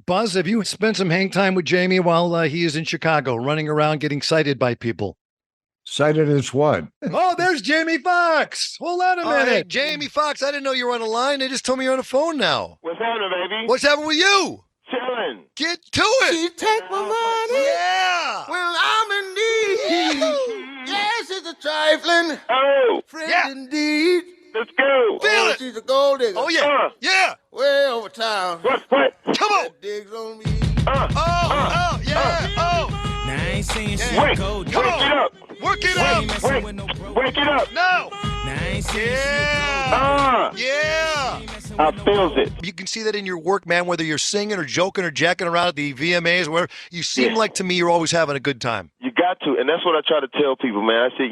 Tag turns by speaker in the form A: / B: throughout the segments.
A: Buzz, have you spent some hang time with Jamie while he is in Chicago, running around getting cited by people?
B: Cited as what?
A: Oh, there's Jamie Foxx. Hold on a minute.
C: Hey, Jamie Foxx, I didn't know you were on the line. They just told me you're on the phone now.
D: What's happening, baby?
C: What's happening with you?
D: Chilling.
C: Get to it.
E: You take my money.
C: Yeah.
E: Well, I'm in need. Yes, it's a trifling.
D: Oh,
E: Friend
C: Yeah.
E: indeed.
D: let's go.
C: Feel
E: Oh,
C: it.
E: she's a gold digger.
C: Oh, yeah. Yeah.
E: Way over town.
D: What?
C: Come on.
E: That digs on me.
C: Oh, yeah. Oh.
F: Now I ain't saying she
D: Wait,
F: gold.
C: Come
D: wake
C: on.
D: it up.
C: Work it up.
D: Wake it up.
C: No.
F: Now I ain't saying
C: Yeah.
D: Yeah.
C: Yeah.
D: I feels it.
C: You can see that in your work, man, whether you're singing or joking or jacking around at the VMAs or whatever. You seem like to me you're always having a good time.
D: You got to, and that's what I try to tell people, man. I said,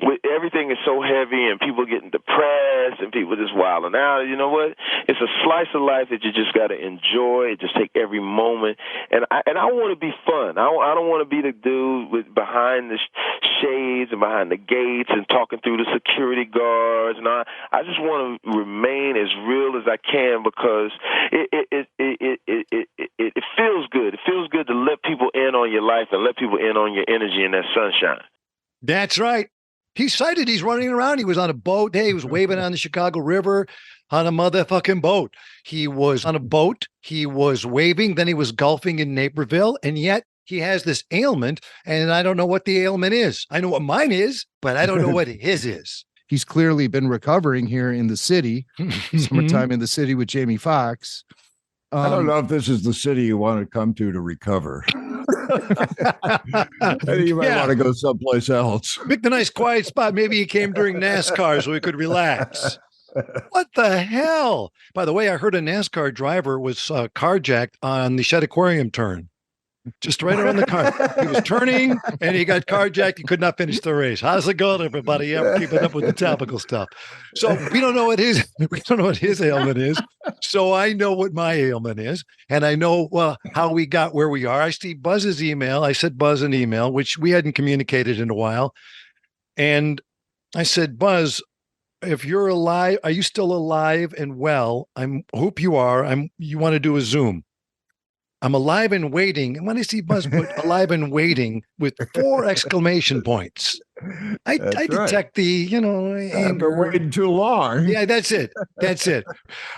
D: with everything is so heavy and people getting depressed and people just wilding out, you know what? It's a slice of life that you just got to enjoy, just take every moment. And I want to be fun. I don't want to be the dude behind the shades and behind the gates and talking through the security guards. And I just want to remain as real as I can because it feels good. It feels good to let people in on your life and let people in on your energy and that sunshine.
A: That's right. He's cited. He's running around. He was on a boat. Hey, he was waving on the Chicago River on a motherfucking boat. He was on a boat. He was waving. Then he was golfing in Naperville. And yet he has this ailment. And I don't know what the ailment is. I know what mine is, but I don't know what his is.
B: He's clearly been recovering here in the city, summertime in the city with Jamie Foxx.
G: I don't know if this is the city you want to come to recover. Maybe you might want to go someplace else.
A: Pick the nice quiet spot. Maybe he came during NASCAR so he could relax. What the hell? By the way, I heard a NASCAR driver was carjacked on the Shed Aquarium turn. Just right around the car. He was turning and he got carjacked. He could not finish the race. How's it going, everybody? Yeah, keeping up with the topical stuff. So we don't know what his ailment is. So I know what my ailment is. And I know how we got where we are. I see Buzz's email. I sent Buzz an email, which we hadn't communicated in a while. And I said, Buzz, if you're alive, are you still alive and well? Hope you are. You want to do a Zoom. I'm alive and waiting. And when I see Buzz put alive and waiting with 4 exclamation points, I detect the,
G: I've been waiting too long.
A: Yeah, that's it. That's it.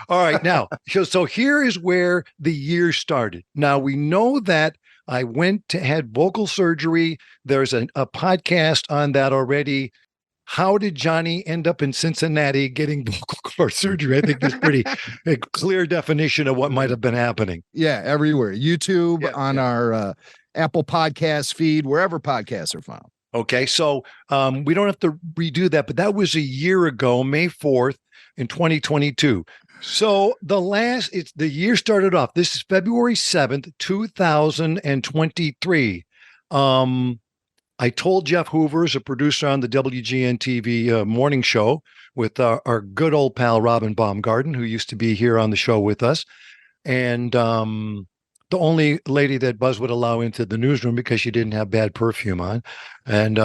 A: All right. Now, so here is where the year started. Now, we know that I had vocal surgery. There's a podcast on that already. How did Johnny end up in Cincinnati getting vocal cord surgery? I think there's a clear definition of what might have been happening.
B: Yeah, everywhere. YouTube, on our Apple Podcast feed, wherever podcasts are found.
A: Okay, so we don't have to redo that, but that was a year ago, May 4th in 2022. So the year started off. This is February 7th, 2023. I told Jeff Hoover, a producer on the WGN TV morning show with our good old pal, Robin Baumgarten, who used to be here on the show with us. And the only lady that Buzz would allow into the newsroom because she didn't have bad perfume on. And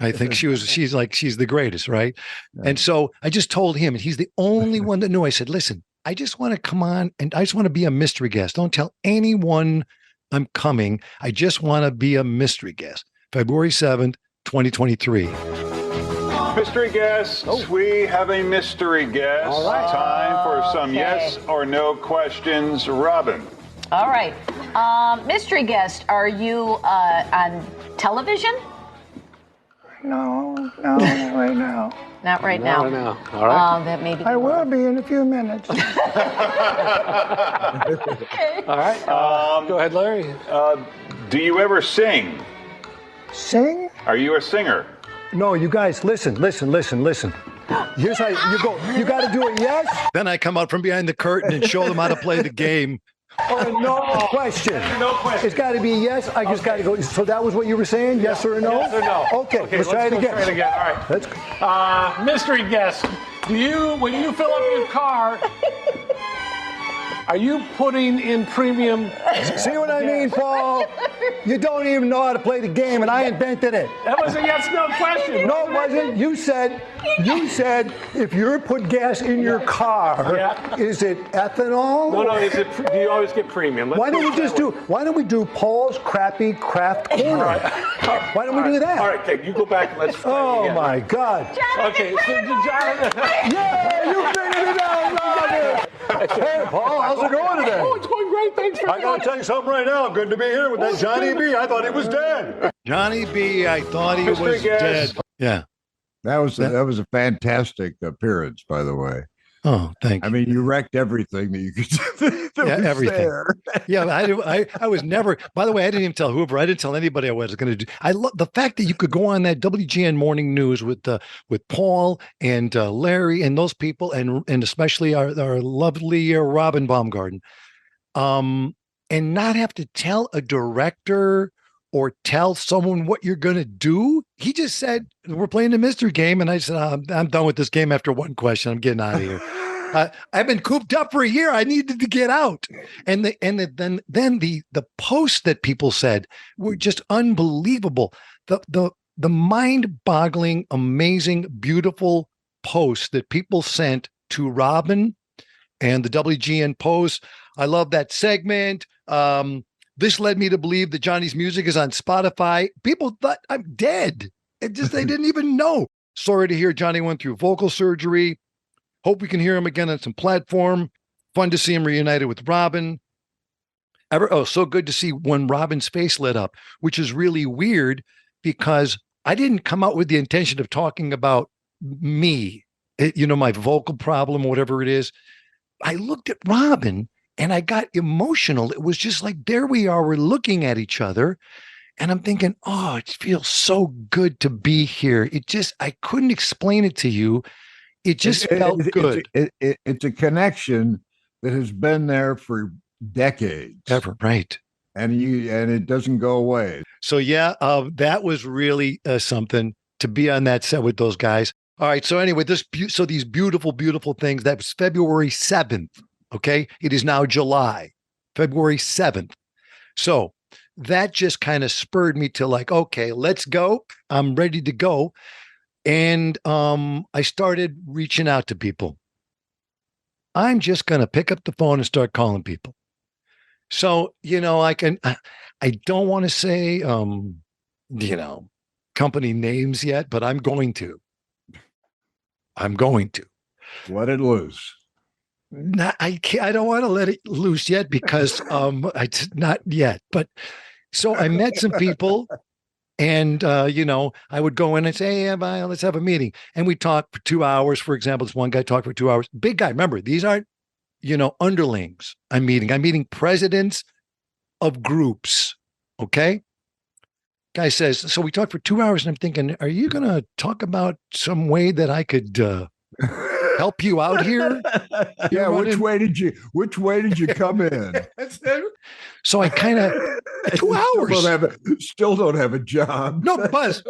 A: I think she's the greatest, right? Yeah. And so I just told him, and he's the only one that knew. I said, listen, I just want to come on and I just want to be a mystery guest. Don't tell anyone I'm coming. I just want to be a mystery guest. February 7th, 2023.
H: Mystery guests, we have a mystery guest.
I: All right.
H: Time for some yes or no questions. Robin.
I: All right. Mystery guest, are you on television?
J: No, not right now.
I: Not right now.
J: Not now. All right.
I: That may be.
J: I will be in a few minutes.
I: Okay.
J: All right. Go ahead, Larry.
H: Do you ever sing?
J: Sing?
H: Are you a singer?
A: No, you guys, listen. Here's how you go. You got to do it, yes? Then I come out from behind the curtain and show them how to play the game. Oh, no question.
H: No question.
A: It's got to be yes. I just got to go. So that was what you were saying? Yes or no?
J: Yes or no.
A: Okay, let's try it again.
J: Try it again. All right.
A: Let's go.
J: Mystery guest, when you fill up your car, are you putting in premium?
A: See what I mean, Paul?
K: You don't even know how to play the game, and I invented it.
J: That was a yes/no question.
K: No, it wasn't. You said if you put gas in your car, is it ethanol?
J: No. Do you always get premium?
K: Why don't we do Paul's Crappy Craft Corner? Why don't we do that?
J: All right, Kate, you go back and let's try it again.
K: My God.
J: Okay, so Jonathan.
K: Yeah, you figured it out, Robin. Hey, Paul, how's it going today?
J: Oh, it's going great. Thanks for
K: I got to tell you something right now. Good to be here with that Johnny B. I thought he was dead.
A: Johnny B, I thought he was dead. Yeah.
G: That was a fantastic appearance, by the way.
A: Oh, thank you.
G: I mean, you wrecked everything that you could do.
A: Everything.
G: There.
A: Yeah, I was never. By the way, I didn't even tell Hoover. I didn't tell anybody I was going to do. I love the fact that you could go on that WGN Morning News with Paul and Larry and those people, and especially our lovely Robin Baumgarten, and not have to tell a director or tell someone what you're going to do. He just said, we're playing a mystery game. And I said, I'm done with this game after one question. I'm getting out of here. I've been cooped up for a year. I needed to get out. And then the posts that people said were just unbelievable. The mind-boggling, amazing, beautiful posts that people sent to Robin and the WGN posts. I love that segment. This led me to believe that Johnny's music is on Spotify. People thought I'm dead. They didn't even know. Sorry to hear Johnny went through vocal surgery. Hope we can hear him again on some platform. Fun to see him reunited with Robin. So good to see when Robin's face lit up, which is really weird because I didn't come out with the intention of talking about me, my vocal problem, whatever it is. I looked at Robin and I got emotional. It was just like, there we are. We're looking at each other. And I'm thinking, oh, it feels so good to be here. I couldn't explain it to you. It just felt good.
G: It's a connection that has been there for decades.
A: Ever, right.
G: And it doesn't go away.
A: So, yeah, that was really something to be on that set with those guys. All right. So anyway, these beautiful, beautiful things. That was February 7th. Okay. It is now July, February 7th. So that just kind of spurred me to like, okay, let's go. I'm ready to go. And I started reaching out to people. I'm just going to pick up the phone and start calling people. So, I don't want to say, company names yet, but I'm going to.
G: Let it loose.
A: I don't want to let it loose yet because not yet. But so I met some people and, I would go in and say, hey, let's have a meeting. And we talked for 2 hours. For example, this one guy talked for 2 hours. Big guy. Remember, these aren't, underlings I'm meeting presidents of groups. Okay. Guy says, so we talked for 2 hours and I'm thinking, are you going to talk about some way that I could help you out here?
G: Yeah. Which way did you come in?
A: So I kind of 2 hours.
G: Still don't have a job.
A: No, Buzz,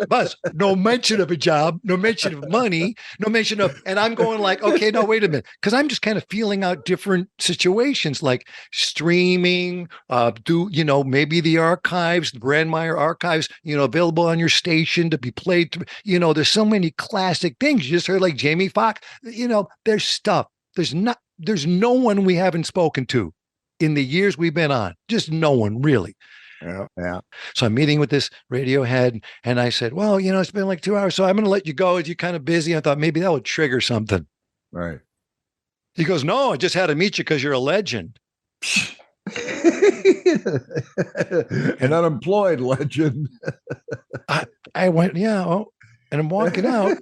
A: no mention of a job, no mention of money, no mention of, and I'm going like, okay, no, wait a minute. Cause I'm just kind of feeling out different situations like streaming, maybe the archives, the Brandmeier archives, available on your station to be played through, there's so many classic things. You just heard like Jamie Foxx, there's stuff. There's no one we haven't spoken to in the years we've been on, just no one really.
G: Yeah.
A: So I'm meeting with this radio head and I said, well, it's been like 2 hours, so I'm going to let you go. You're kind of busy. I thought maybe that would trigger something.
G: Right.
A: He goes, no, I just had to meet you because you're a legend.
G: An unemployed legend.
A: I went, yeah. Oh. And I'm walking out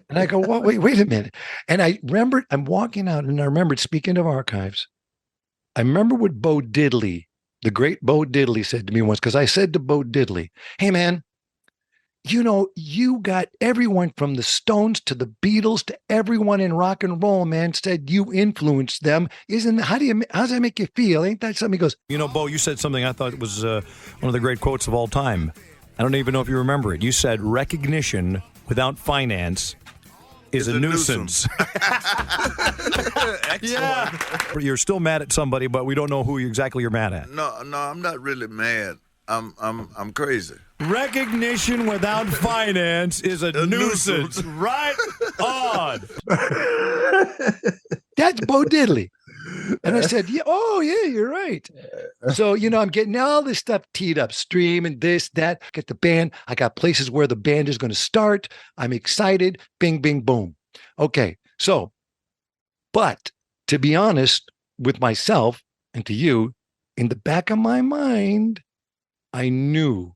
A: and I go, well, wait a minute. And I remembered, I'm walking out and I remembered, speaking of archives, I remember what Bo Diddley, the great Bo Diddley, said to me once, because I said to Bo Diddley, hey, man, you got everyone from the Stones to the Beatles to everyone in rock and roll, man, said you influenced them. How does that make you feel? Ain't that something? He goes,
L: Bo, you said something I thought was one of the great quotes of all time. I don't even know if you remember it. You said recognition without finance is a nuisance.
M: Yeah.
L: You're still mad at somebody, but we don't know who exactly you're mad at.
M: No, I'm not really mad.
E: I'm crazy.
L: Recognition without finance is a nuisance. Right on.
A: That's Bo Diddley. And I said, yeah, oh, yeah, you're right. So, I'm getting all this stuff teed up, stream and this, that, get the band. I got places where the band is going to start. I'm excited. Bing, bing, boom. Okay. So, but to be honest with myself and to you, in the back of my mind, I knew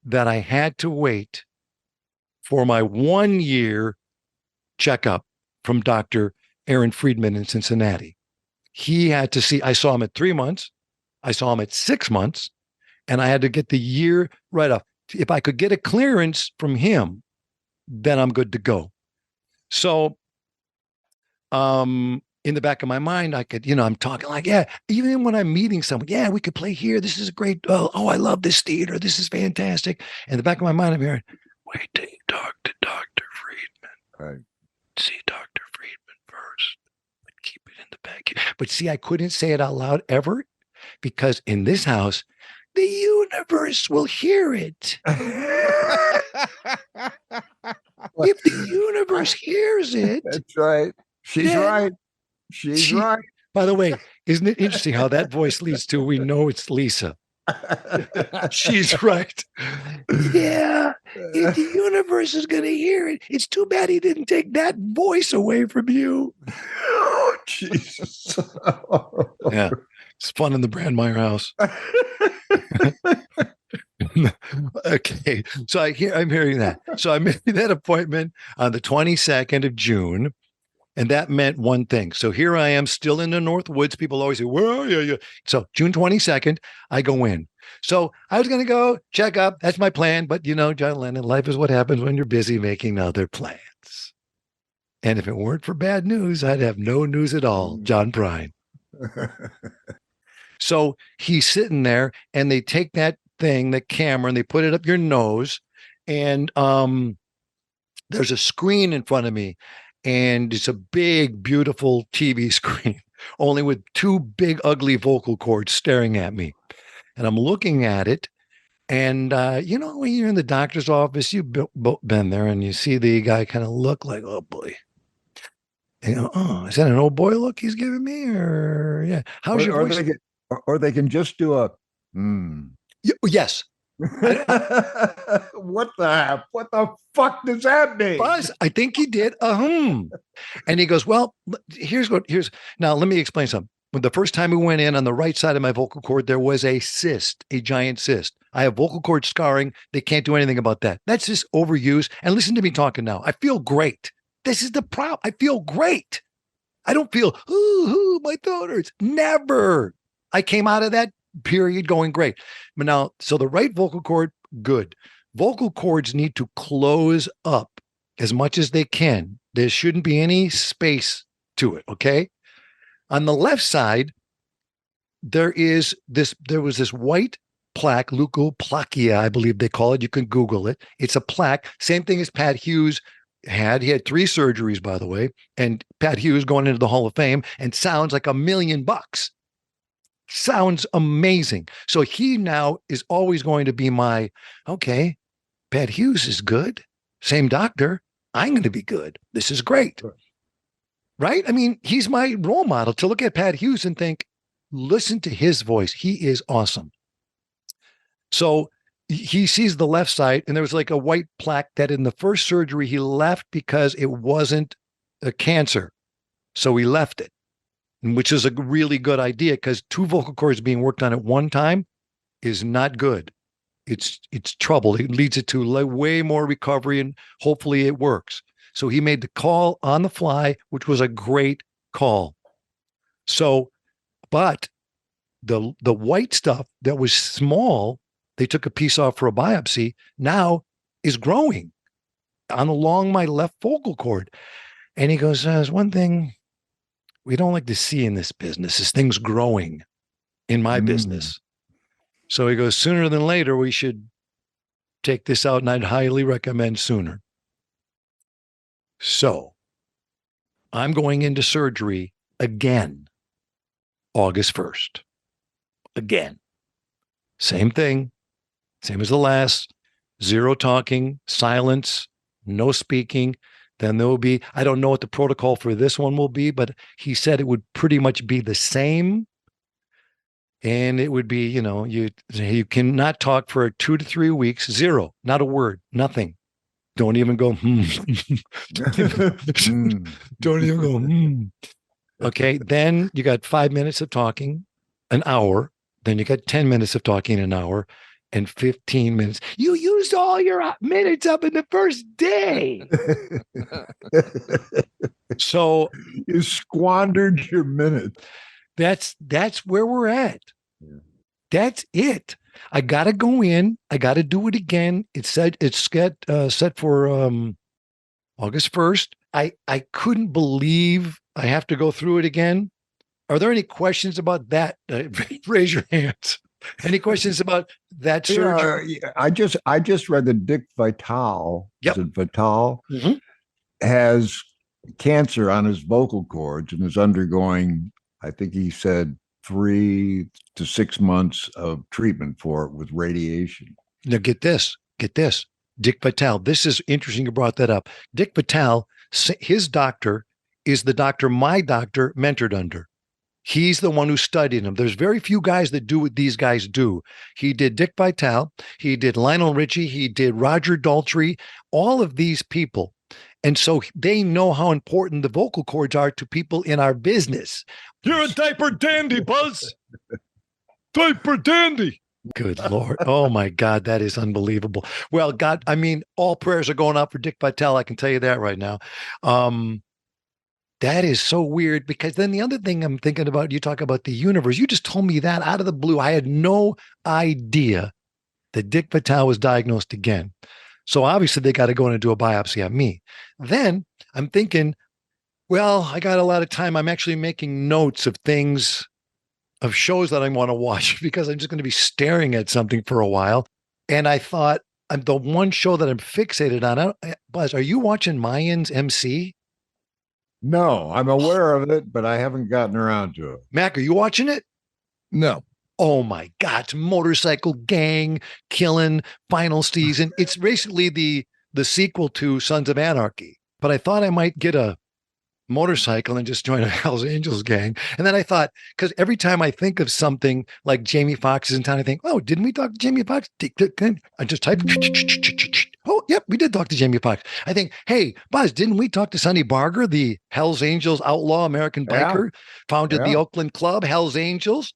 A: that I had to wait for my 1-year checkup from Dr. Aaron Friedman in Cincinnati. He had to see, I saw him at 3 months. I saw him at 6 months, and I had to get the year right off. If I could get a clearance from him, then I'm good to go. So, in the back of my mind, I could, I'm talking like, yeah, even when I'm meeting someone, yeah, we could play here. This is a great, oh, I love this theater. This is fantastic. In the back of my mind, I'm hearing, wait till you talk to Dr. Friedman.
G: Right.
A: See Dr. Friedman first. But keep it in the back. But see, I couldn't say it out loud ever because in this house, the universe will hear it. If the universe hears it.
G: That's right. She's right. She's right.
A: By the way, isn't it interesting how that voice leads to we know it's Lisa? She's right. Yeah. If the universe is going to hear it, it's too bad he didn't take that voice away from you.
G: Oh, Jesus.
A: Yeah. It's fun in the Brandmeier house. Okay. So I'm hearing that. So I made that appointment on the 22nd of June. And that meant one thing. So here I am still in the North Woods. People always say, where are you? So June 22nd, I go in. So I was going to go check up. That's my plan. But John Lennon, life is what happens when you're busy making other plans. And if it weren't for bad news, I'd have no news at all. John Prine. So he's sitting there and they take that thing, the camera, and they put it up your nose. And there's a screen in front of me. And it's a big, beautiful TV screen, only with two big, ugly vocal cords staring at me. And I'm looking at it. And, when you're in the doctor's office, you've been there and you see the guy kind of look like, oh, boy. And oh, is that an old boy look he's giving me? Or, yeah. How's your voice?
G: Or they can just do a,
A: Yes.
G: What the fuck does that mean?
A: Buzz, I think he did And he goes, well, here's now let me explain something. When the first time we went in on the right side of my vocal cord, there was a cyst, a giant cyst. I have vocal cord scarring. They can't do anything about that. That's just overused. And listen to me talking now. I feel great. This is the problem. I feel great. I don't feel, my throat hurts. Never. I came out of that period going great. But now, so the right vocal cord, good. Vocal cords need to close up as much as they can. There shouldn't be any space to it, okay? On the left side, there was this white plaque, leukoplakia, I believe they call it. You can Google it. It's a plaque. Same thing as Pat Hughes had. He had 3 surgeries, by the way. And Pat Hughes going into the Hall of Fame and sounds like $1 million. Sounds amazing. So he now is always going to be my, okay, Pat Hughes is good. Same doctor. I'm going to be good. This is great. Right? I mean, he's my role model to look at Pat Hughes and think, listen to his voice. He is awesome. So he sees the left side and there was like a white plaque that in the first surgery he left because it wasn't a cancer. So he left it. Which is a really good idea because 2 vocal cords being worked on at one time is not good. It's trouble. It leads it to way more recovery and hopefully it works. So he made the call on the fly, which was a great call. So, but the white stuff that was small, they took a piece off for a biopsy, now is growing along my left vocal cord. And he goes, there's one thing we don't like to see in this business is things growing in my business. So he goes, sooner than later, we should take this out, and I'd highly recommend sooner. So I'm going into surgery again, August 1st. Again. Same thing, Same as the last. 0 talking, silence, no speaking. Then there will be, I don't know what the protocol for this one will be, but he said it would pretty much be the same. And it would be, you cannot talk for 2 to 3 weeks. 0, not a word, nothing. Don't even go, Don't even go, Okay. Then you got 5 minutes of talking, an hour. Then you got 10 minutes of talking, an hour, and 15 minutes. You used all your minutes up in the first day. So
G: you squandered your minutes.
A: That's where we're at. That's it. I got to go in. I got to do it again. It's set for August 1st. I couldn't believe I have to go through it again. Are there any questions about that? Raise your hands. Any questions about that surgery?
G: I just read that Dick Vitale,
A: Yep.
G: is it Vitale,
A: Mhm.
G: has cancer on his vocal cords and is undergoing, I think he said, 3 to 6 months of treatment for it with radiation.
A: Now get this. Dick Vitale. This is interesting you brought that up. Dick Vitale, his doctor is the doctor my doctor mentored under. He's the one who studied him. There's very few guys that do what these guys do. He did Dick Vitale. He did Lionel Richie. He did Roger Daltrey, all of these people. And so they know how important the vocal cords are to people in our business. You're a diaper dandy, Buzz. Diaper dandy. Good Lord. Oh, my God. That is unbelievable. Well, God, I mean, all prayers are going out for Dick Vitale. I can tell you that right now. That is so weird, because then the other thing I'm thinking about, you talk about the universe. You just told me that out of the blue. I had no idea that Dick Vitale was diagnosed again. So obviously they got to go in and do a biopsy on me. Then I'm thinking, well, I got a lot of time. I'm actually making notes of things, of shows that I want to watch, because I'm just going to be staring at something for a while. And I thought, the one show that I'm fixated on, Buzz, are you watching Mayans MC?
G: No, I'm aware of it, but I haven't gotten around to it.
A: Mac, are you watching it?
B: No.
A: Oh my God, it's motorcycle gang killing final season. It's basically the sequel to Sons of Anarchy. But I thought I might get a motorcycle and just join a Hells Angels gang. And then I thought, because every time I think of something like Jamie Foxx is in town, I think, oh, didn't we talk to Jamie Foxx? I just type, oh, yep, we did talk to Jamie Foxx. I think, hey, Buzz, didn't we talk to Sonny Barger, the Hells Angels outlaw American biker, founded the Oakland Club, Hells Angels?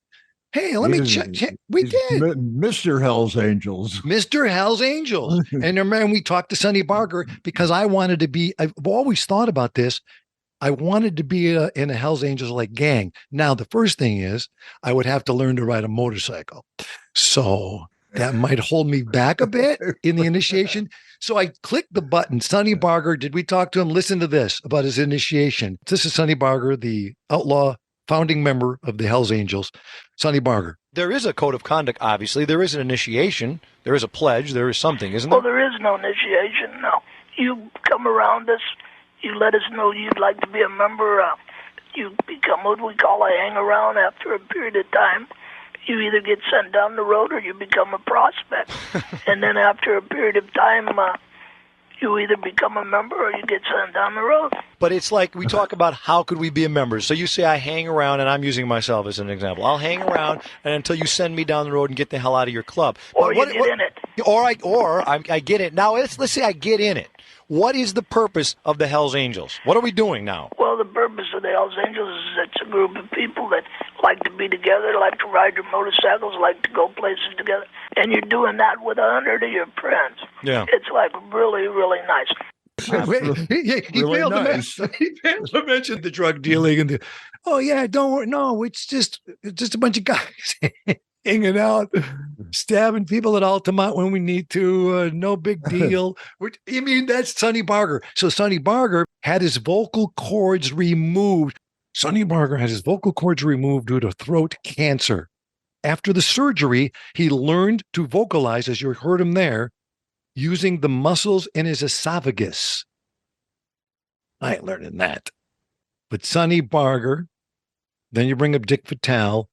A: Hey, let me check. We did.
G: Mr. Hells Angels.
A: Mr. Hells Angels. And remember, we talked to Sonny Barger because I wanted to be, I've always thought about this. I wanted to be in a Hells Angels like gang. Now, the first thing is I would have to learn to ride a motorcycle. So that might hold me back a bit in the initiation. So I clicked the button. Sonny Barger, did we talk to him? Listen to this about his initiation. This is Sonny Barger, the outlaw founding member of the Hells Angels. Sonny Barger.
L: There is a code of conduct, obviously. There is an initiation. There is a pledge. There is something, isn't there?
M: Well, there is no initiation, no. You come around us. You let us know you'd like to be a member. You become what we call a hang-around. After a period of time, you either get sent down the road or you become a prospect. And then after a period of time, you either become a member or you get sent down the road.
L: But it's like we talk about how could we be a member. So you say I hang around, and I'm using myself as an example. I'll hang around and until you send me down the road and get the hell out of your club.
M: Or you get in it.
L: Or I get it. Now, let's say I get in it. What is the purpose of the Hells Angels? What are we doing now?
M: Well, the purpose of the Hells Angels is it's a group of people that like to be together, like to ride their motorcycles, like to go places together. And you're doing that with 100 of your friends.
L: Yeah.
M: It's like really, really nice.
A: He failed to mention the drug dealing and don't worry. No, it's just a bunch of guys hanging out, stabbing people at Altamont when we need to. No big deal. That's Sonny Barger. So Sonny Barger had his vocal cords removed. Sonny Barger had his vocal cords removed due to throat cancer. After the surgery, he learned to vocalize, as you heard him there, using the muscles in his esophagus. I ain't learning that. But Sonny Barger, then you bring up Dick Vitale.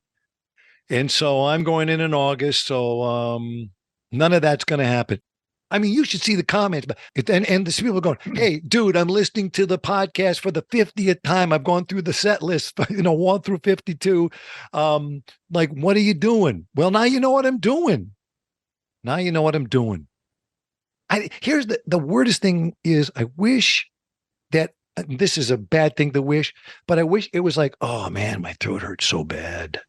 A: And so I'm going in August. So None of that's going to happen. I mean, you should see the comments, but and the people going, "Hey, dude, I'm listening to the podcast for the 50th time. I've gone through the set list, 1 through 52. Like, what are you doing?" Well, now you know what I'm doing. Now you know what I'm doing. Here's the weirdest thing is I wish that this is a bad thing to wish, but I wish it was like, oh man, my throat hurts so bad.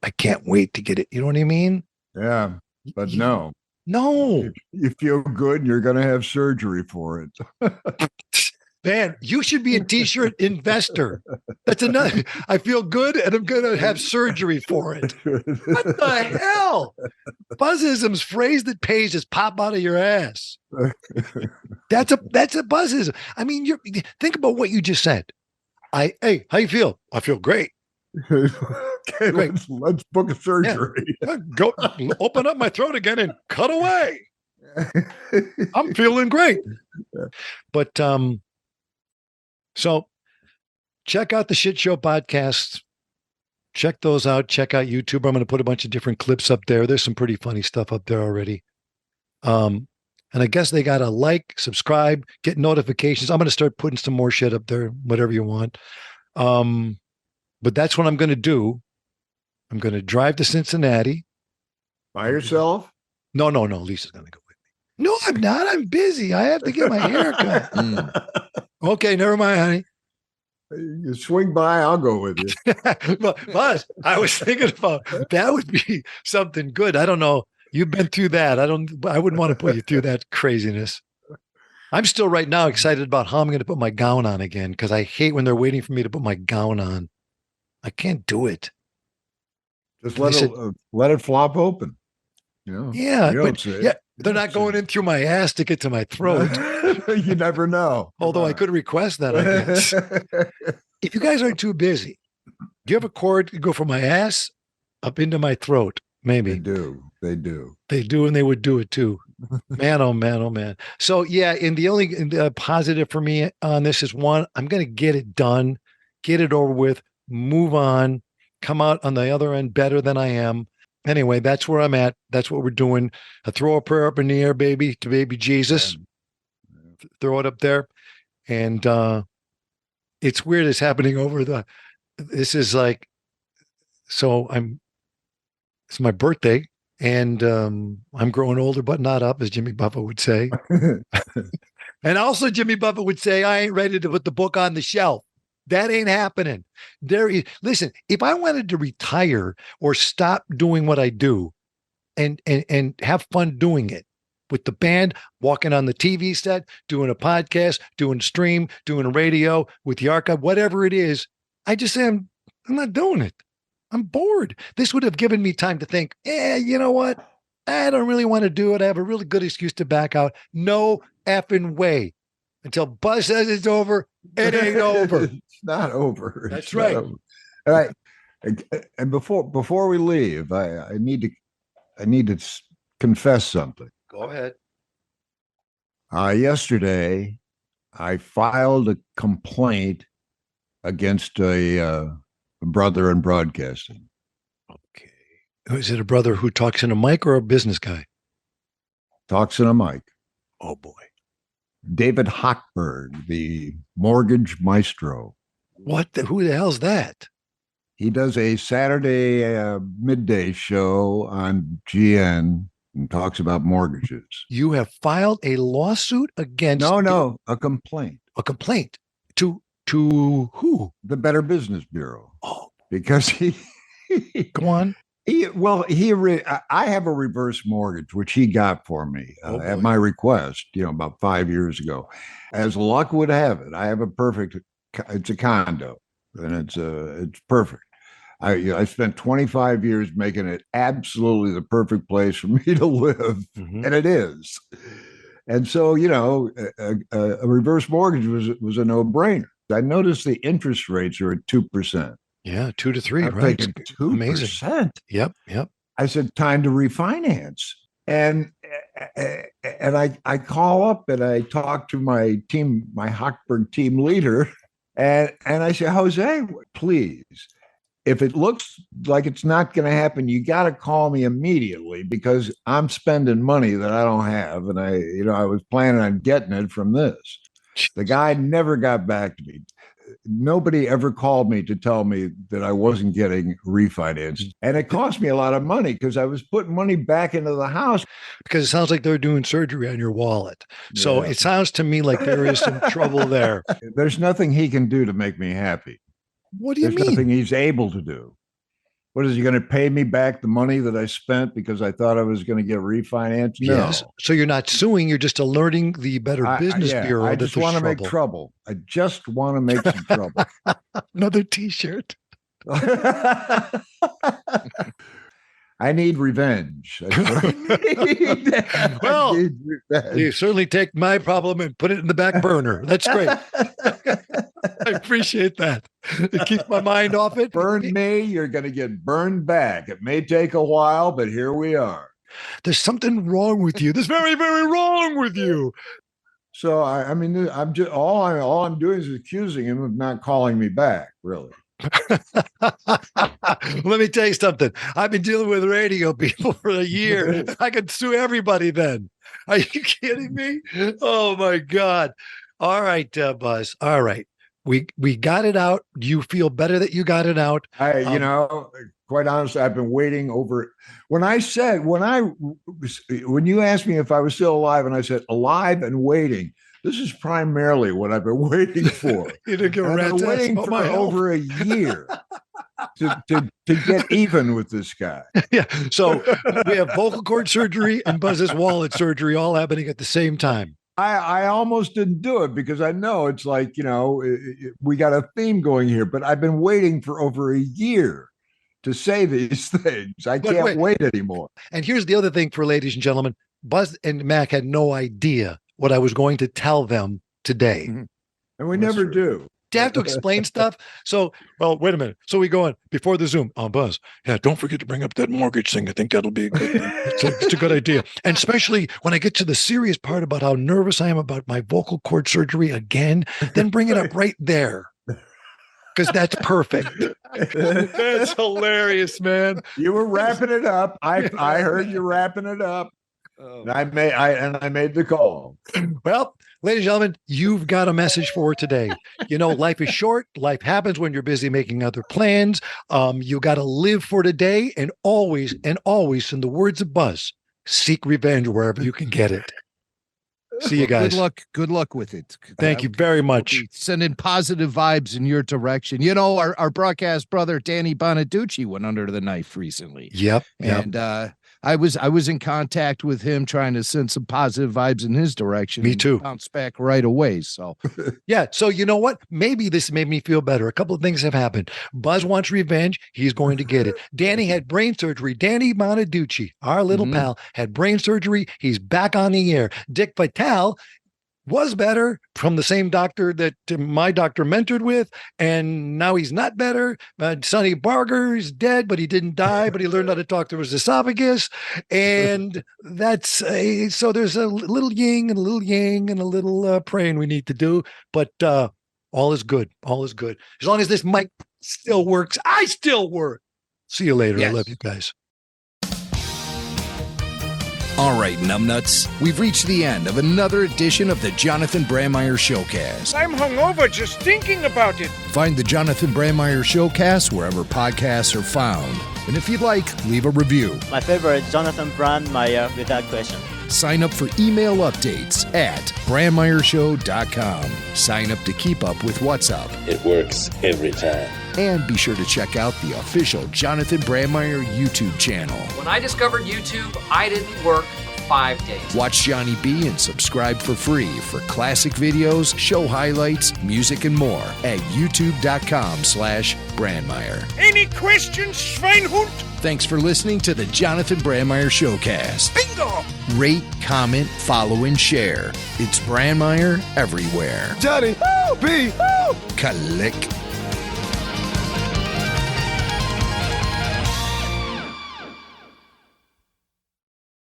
A: I can't wait to get it. You know what I mean?
G: Yeah, but no.
A: No.
G: You feel good and you're going to have surgery for it.
A: Man, you should be a t-shirt investor. That's another. I feel good and I'm going to have surgery for it. What the hell? Buzzism's phrase that pays just pop out of your ass. That's a buzzism. I mean, think about what you just said. Hey, how you feel? I feel great.
G: Okay,
A: great.
G: Let's book a surgery.
A: Yeah. Go open up my throat again and cut away. I'm feeling great. But so check out the Shit Show podcasts. Check those out. Check out YouTube. I'm going to put a bunch of different clips up there. There's some pretty funny stuff up there already. And I guess they got to like, subscribe, get notifications. I'm going to start putting some more shit up there, whatever you want. But that's what I'm going to do. I'm going to drive to Cincinnati.
G: By yourself?
A: No. Lisa's going to go with me. No, I'm not. I'm busy. I have to get my hair cut. Okay, never mind, honey.
G: You swing by, I'll go with you.
A: But I was thinking about that would be something good. I don't know. You've been through that. I wouldn't want to put you through that craziness. I'm still right now excited about how I'm going to put my gown on again because I hate when they're waiting for me to put my gown on. I can't do it.
G: Just let it flop open.
A: Yeah, they're not going in through my ass to get to my throat.
G: You never know.
A: Although I could request that, I guess. If you guys aren't too busy, do you have a cord to go from my ass up into my throat? Maybe.
G: They do.
A: They do, and they would do it too. Man, oh man, oh man. So yeah, and the only positive for me on this is one, I'm going to get it done, get it over with, move on, come out on the other end better than I am. Anyway, that's where I'm at. That's what we're doing. I throw a prayer up in the air, baby, to baby Jesus. Throw it up there. And it's weird. It's happening this is like, it's my birthday and I'm growing older, but not up, as Jimmy Buffett would say. And also Jimmy Buffett would say, I ain't ready to put the book on the shelf. That ain't happening. Listen, if I wanted to retire or stop doing what I do and have fun doing it with the band, walking on the TV set, doing a podcast, doing a stream, doing a radio with the archive, whatever it is, I just say, I'm not doing it. I'm bored. This would have given me time to think, you know what? I don't really want to do it. I have a really good excuse to back out. No effing way. Until Buzz says it's over, it ain't over.
G: It's not over.
A: That's right.
G: All right. And before we leave, I need to confess something.
A: Go ahead.
G: Yesterday, I filed a complaint against a brother in broadcasting.
A: Okay. Is it a brother who talks in a mic or a business guy?
G: Talks in a mic.
A: Oh boy.
G: David Hochberg, the mortgage maestro.
A: Who the hell's that?
G: He does a Saturday midday show on GN and talks about mortgages.
A: You have filed a lawsuit against
G: a complaint.
A: A complaint to who?
G: The Better Business Bureau.
A: Oh,
G: because he
A: go on.
G: I have a reverse mortgage, which he got for me at my request, about 5 years ago. As luck would have it, I have it's a condo and it's perfect. I spent 25 years making it absolutely the perfect place for me to live. Mm-hmm. And it is. And so, a reverse mortgage was a no-brainer. I noticed the interest rates are at 2%.
A: Yeah, 2 to 3,
G: I'm
A: right?
G: Thinking 2%. Amazing.
A: Yep.
G: I said, time to refinance. And I call up and I talk to my team, my Hochberg team leader, and I say, Jose, please, if it looks like it's not going to happen, you got to call me immediately because I'm spending money that I don't have. And I was planning on getting it from this. The guy never got back to me. Nobody ever called me to tell me that I wasn't getting refinanced. And it cost me a lot of money because I was putting money back into the house.
A: Because it sounds like they're doing surgery on your wallet. So it sounds to me like there is some trouble there.
G: There's nothing he can do to make me happy.
A: What do you mean?
G: There's nothing he's able to do. What is he going to pay me back the money that I spent because I thought I was going to get refinanced? No.
A: Yes. So you're not suing. You're just alerting the Better Business Bureau.
G: I just want to make trouble. I just want to make some trouble.
A: Another T-shirt.
G: I need revenge.
A: Well, you certainly take my problem and put it in the back burner. That's great. I appreciate that. It keeps my mind off it.
G: Burn me, you're going to get burned back. It may take a while, but here we are.
A: There's something wrong with you. There's very, very wrong with you.
G: So I mean, I'm just all I'm doing is accusing him of not calling me back. Really.
A: Let me tell you something. I've been dealing with radio people for a year. I could sue everybody then. Are you kidding me? Oh my God. All right, Buzz. All right. We got it out. Do you feel better that you got it out?
G: Quite honestly, I've been waiting over. When you asked me if I was still alive, and I said alive and waiting, this is primarily what I've been waiting for.
A: You didn't give a
G: I've
A: rat's
G: been
A: ass
G: waiting
A: about
G: for
A: my health.
G: over a year to get even with this guy.
A: Yeah. So we have vocal cord surgery and Buzz's wallet surgery all happening at the same time.
G: I almost didn't do it because I know it's like, we got a theme going here, but I've been waiting for over a year to say these things. I can't wait anymore.
A: And here's the other thing for ladies and gentlemen. Buzz and Mac had no idea what I was going to tell them today.
G: Mm-hmm. And we never do.
A: Do you have to explain stuff? So, well, wait a minute. So we go on before the Zoom. Buzz, don't forget to bring up that mortgage thing. I think that'll be a good. It's a good idea. And especially when I get to the serious part about how nervous I am about my vocal cord surgery again, then bring it up right there. Because that's perfect. That's hilarious, man.
G: You were wrapping it up. I heard you wrapping it up. And I made the call.
A: Well, ladies and gentlemen, you've got a message for today. Life is short. Life happens when you're busy making other plans. You got to live for today and always, in the words of Buzz, seek revenge wherever you can get it. See you guys.
B: Good luck with it.
A: Thank you very much.
B: Sending positive vibes in your direction. Our broadcast brother, Danny Bonaducci, went under the knife recently.
A: Yep.
B: And I was in contact with him trying to send some positive vibes in his direction.
A: Me too.
B: Bounce back right away. So
A: yeah. So you know what? Maybe this made me feel better. A couple of things have happened. Buzz wants revenge. He's going to get it. Danny had brain surgery. Danny Bonaducci, our little pal, had brain surgery. He's back on the air. Dick Vitale was better from the same doctor that my doctor mentored with, and now he's not better. Sonny Barger is dead, but he didn't die, but he learned how to talk through his esophagus, and that's so there's a little yin and a little yang and a little praying we need to do, but all is good. All is good. As long as this mic still works, I still work. See you later. Yes. I love you guys.
B: All right, numbnuts, we've reached the end of another edition of the Jonathan Brandmeier Showcast.
N: I'm hungover just thinking about it.
B: Find the Jonathan Brandmeier Showcast wherever podcasts are found. And if you'd like, leave a review.
O: My favorite, Jonathan Brandmeier, without question.
B: Sign up for email updates at brandmeiershow.com. Sign up to keep up with what's up.
P: It works every time.
B: And be sure to check out the official Jonathan Brandmeier YouTube channel.
Q: When I discovered YouTube, I didn't work for 5 days.
B: Watch Johnny B and subscribe for free for classic videos, show highlights, music, and more at youtube.com/Brandmeier.
N: Any questions, Schweinhund?
B: Thanks for listening to the Jonathan Brandmeier Showcast.
N: Bingo!
B: Rate, comment, follow, and share. It's Brandmeier everywhere.
C: Johnny, B,
B: Click.